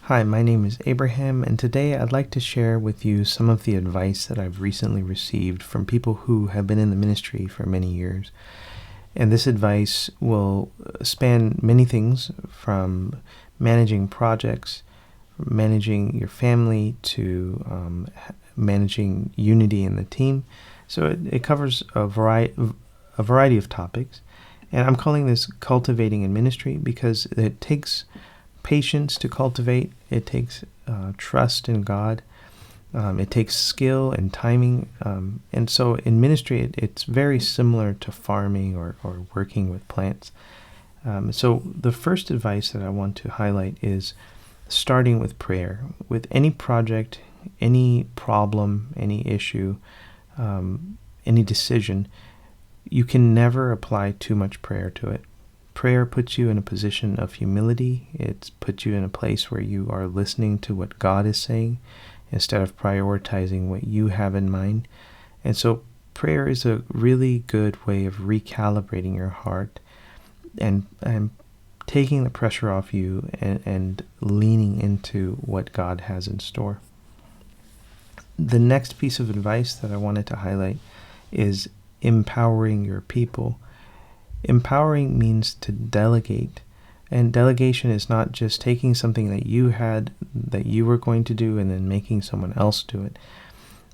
Hi, my name is Abraham, and today I'd like to share with you some of the advice that I've recently received from people who have been in the ministry for many years. And this advice will span many things from managing projects, managing your family, to managing unity in the team. So it covers a variety of topics. And I'm calling this Cultivating in Ministry because it takes patience to cultivate. It takes trust in God. It takes skill and timing. And so in ministry, it's very similar to farming or working with plants. So the first advice that I want to highlight is starting with prayer. With any project, any problem, any issue, any decision, you can never apply too much prayer to it. Prayer puts you in a position of humility. It puts you in a place where you are listening to what God is saying instead of prioritizing what you have in mind. And so prayer is a really good way of recalibrating your heart and taking the pressure off you and leaning into what God has in store. The next piece of advice that I wanted to highlight is empowering your people. Empowering means to delegate, and delegation is not just taking something that you had that you were going to do and then making someone else do it.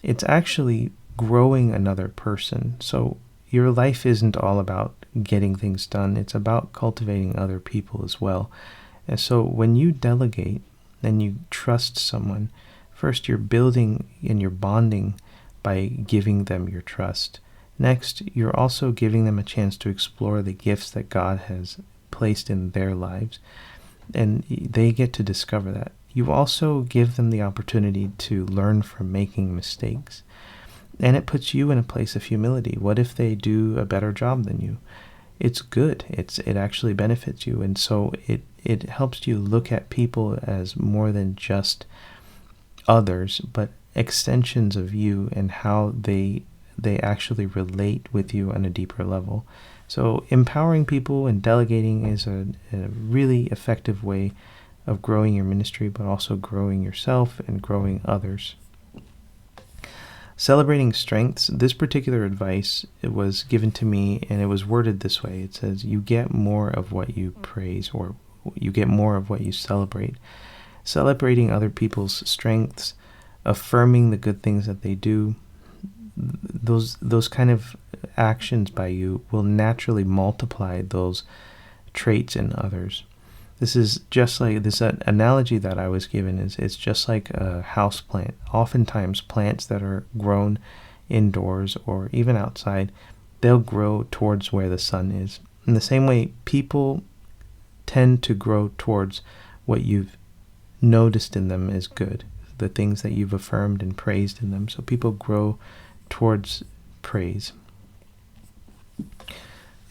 It's actually growing another person. So your life isn't all about getting things done. It's about cultivating other people as well. And so when you delegate and you trust someone, first you're building and you're bonding by giving them your trust. Next, you're also giving them a chance to explore the gifts that God has placed in their lives, and they get to discover that. You also give them the opportunity to learn from making mistakes, and it puts you in a place of humility. What if they do a better job than you? It's good. It actually benefits you, and so it helps you look at people as more than just others, but extensions of you and how they actually relate with you on a deeper level. So empowering people and delegating is a really effective way of growing your ministry, but also growing yourself and growing others. Celebrating strengths. This particular advice, it was given to me and it was worded this way. It says, you get more of what you praise, or you get more of what you celebrate. Celebrating other people's strengths, affirming the good things that they do, those kind of actions by you will naturally multiply those traits in others. This is just like this analogy that I was given it's just like a house plant. Oftentimes plants that are grown indoors or even outside, they'll grow towards where the sun is. In the same way, people tend to grow towards what you've noticed in them as good, the things that you've affirmed and praised in them. So people grow towards praise.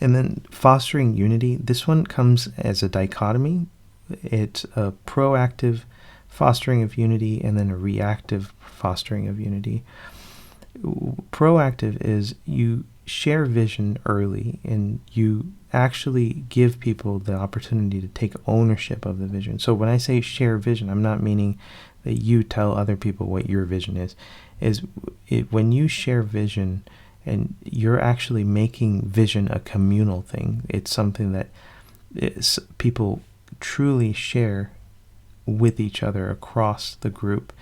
And then fostering unity. This one comes as a dichotomy. It's a proactive fostering of unity and then a reactive fostering of unity. Proactive is you share vision early and you actually give people the opportunity to take ownership of the vision. So when I say share vision, I'm not meaning that you tell other people what your vision is. When you share vision and you're actually making vision a communal thing. It's something that people truly share with each other across the group,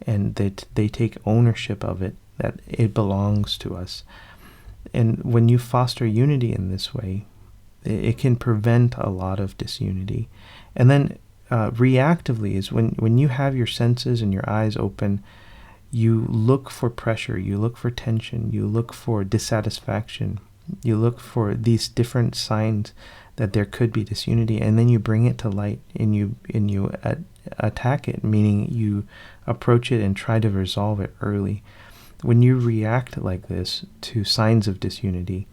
and that they take ownership of it, that it belongs to us. And when you foster unity in this way, it can prevent a lot of disunity. And then reactively is when you have your senses and your eyes open, you look for pressure, you look for tension, you look for dissatisfaction, you look for these different signs that there could be disunity, and then you bring it to light and you attack it, meaning you approach it and try to resolve it early. When you react like this to signs of disunity,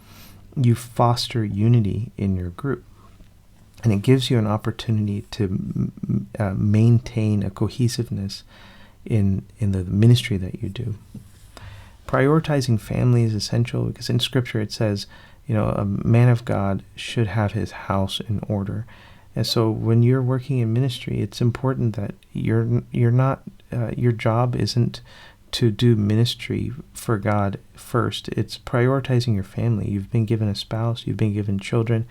you foster unity in your group. And it gives you an opportunity to maintain a cohesiveness in the ministry that you do. Prioritizing family is essential because in Scripture it says, a man of God should have his house in order. And so when you're working in ministry, it's important that you're not your job isn't to do ministry for God first. It's prioritizing your family. You've been given a spouse, you've been given children.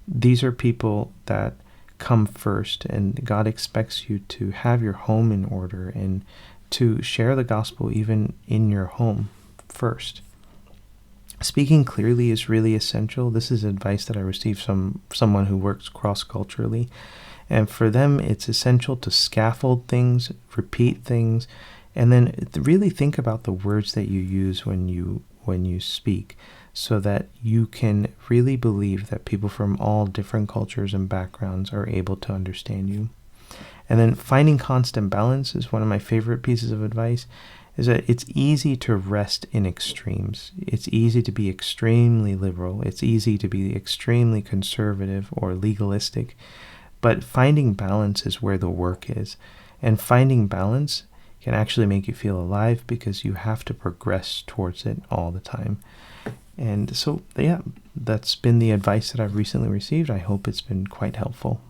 These are people that come first, and God expects you to have your home in order and to share the gospel even in your home first. Speaking clearly is really essential. This is advice that I received from someone who works cross-culturally. And for them, it's essential to scaffold things, repeat things, and then really think about the words that you use when you speak, so that you can really believe that people from all different cultures and backgrounds are able to understand you. And then finding constant balance is one of my favorite pieces of advice, is that it's easy to rest in extremes. It's easy to be extremely liberal. It's easy to be extremely conservative or legalistic. But finding balance is where the work is. And finding balance can actually make you feel alive, because you have to progress towards it all the time. And so, yeah, that's been the advice that I've recently received. I hope it's been quite helpful.